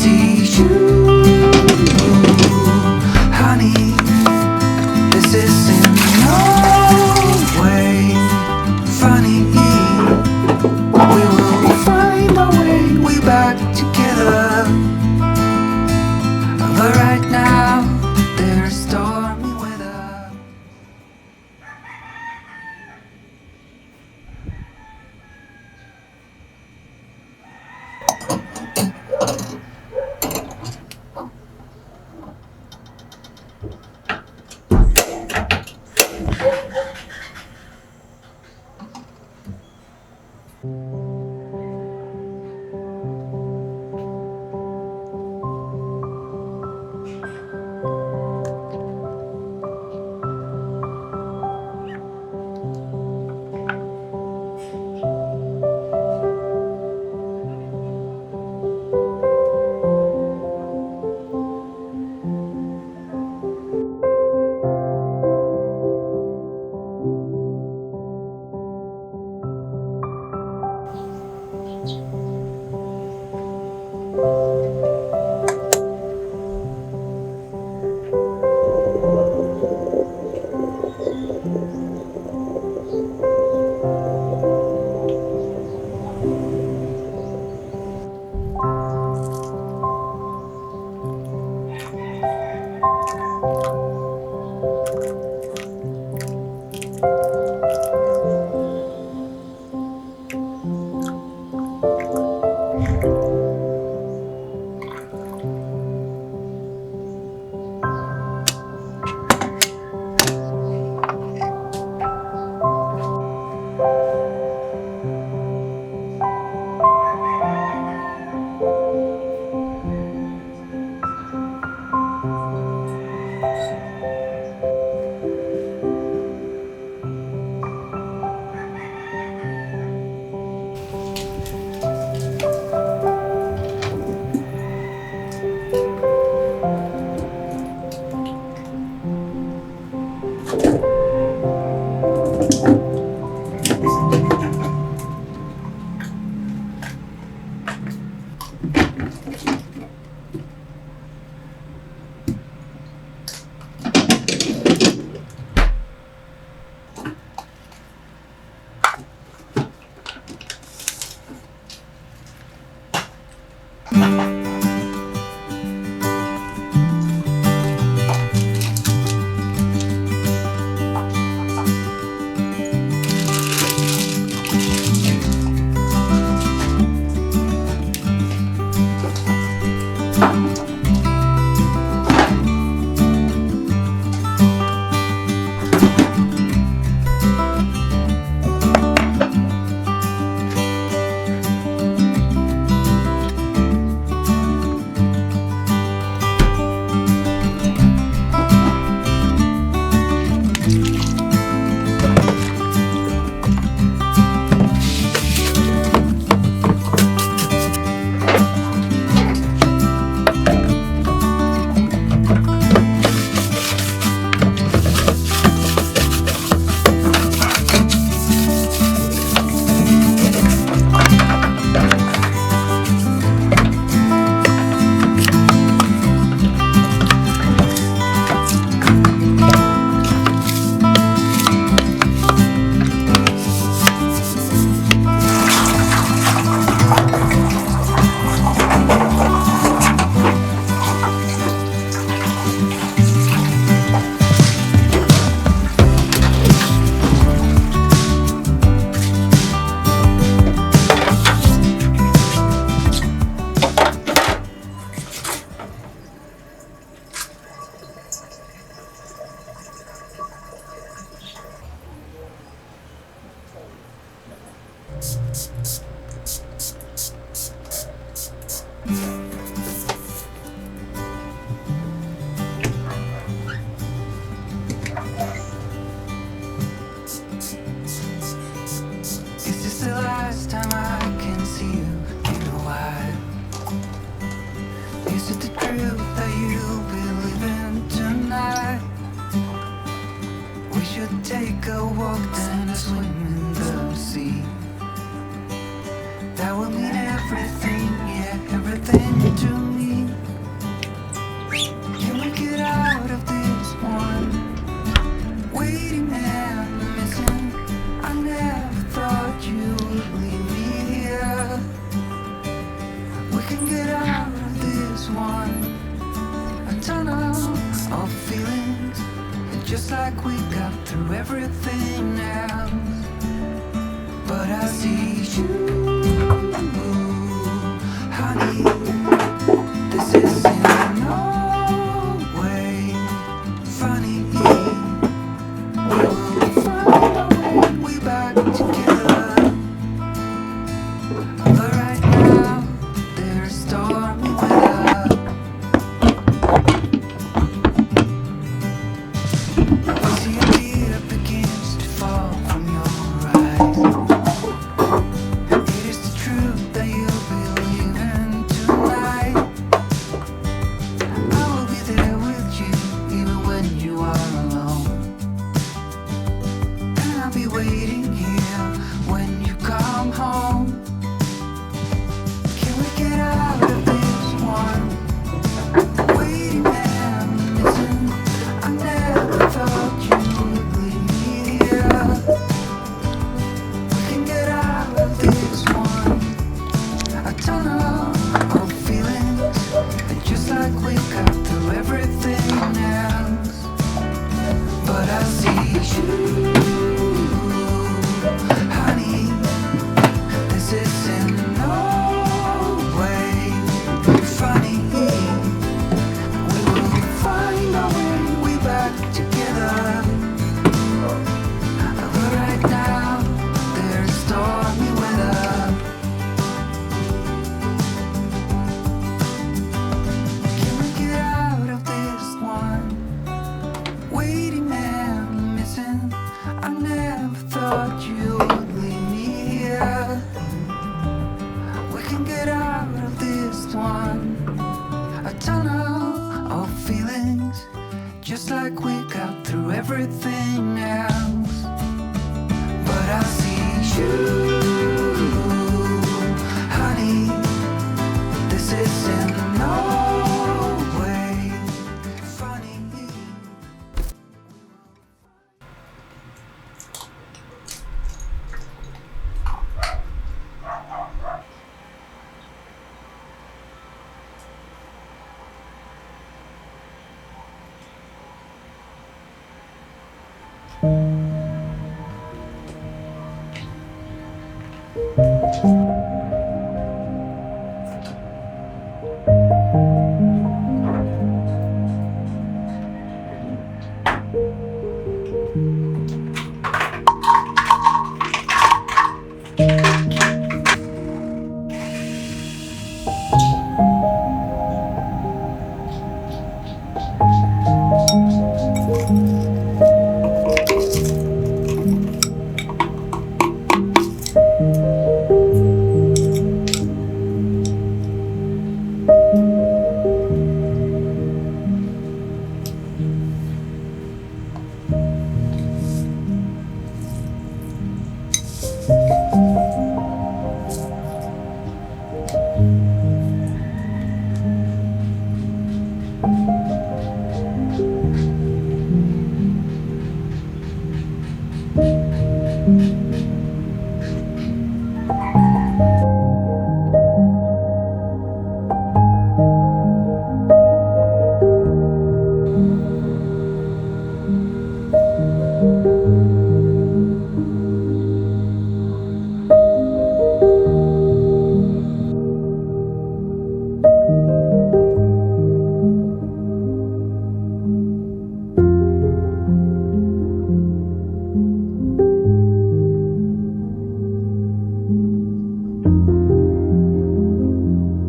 see you, honey. This is in no way funny. We will find our way back together. But right now, there's stormy weather. Take a walk, then a swim in the sea. That will mean everything, yeah, everything. can get out of this one. A tunnel of feelings, and just like we got through everything else. But I see you, honey. This is in no way funny. We will find our way back together. But right now, there's stormy weather. We see a tear begins to fall from your eyes. It is the truth that you believe in tonight. I will be there with you even when you are alone. And I'll be waiting here when you come home. Can we get out of this one? Waiting and missing. I never thought you would leave me here. We can get out of this one. A tunnel of feelings, and just like we got through everything else. But I see you, honey. This is in no way funny. We will find our way back together. But right now, there's stormy weather. Can we get out of this one? Waiting and missing. I never thought you would leave me here. We can get out of this one. A tunnel of feelings, just like we got through everything else. But I see you, honey. This is in no way funny.